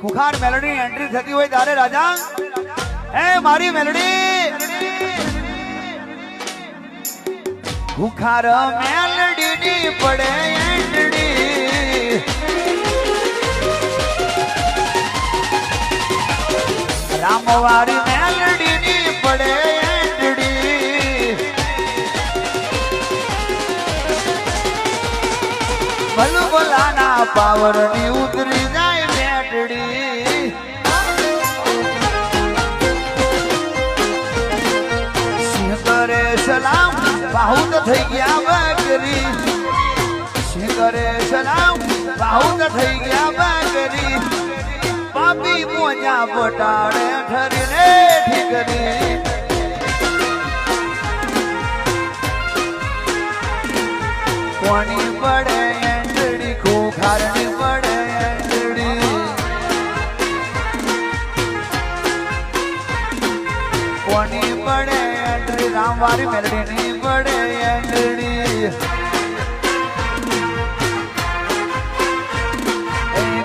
ખુખાર melody entry થતી હોય ત્યારે રાજા એ મારી મેલોડી ખુખાર મેલોડી ની પડે એન્ટ્રી રામવારી મેલોડી ની પડે એન્ટ્રી ભલ ભલાના પાવર ની ઉતરી જાય મેટડી સિંહ કરે સલામ બાહુત થઈ ગયા બકરી સિંહ કરે સલામ બાહુત થઈ ગયા બકરી પાપી મોજા પટાડે ઠરીને ઠીકરી કોની પડે એન્ડડી ખુખારની પડે એન્ડડી કોની પડે એન્ડડી રામવારી મેલડીની પડે એન્ડડી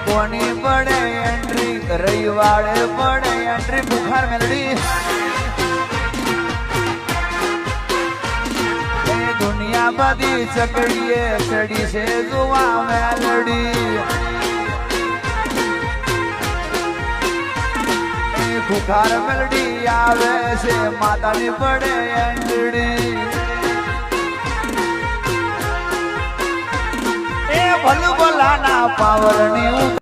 કોની પડે એન્ટ્રી રવિવારે પડે એન્ટ્રી ખુખાર મેલડી દુનિયા બધી ચકડીએ ચડી છે જોવા મેલડી ખુખાર મેલડી આવે છે માતાની પડે એન્ડડી એ ભલ ભલાના પાવરની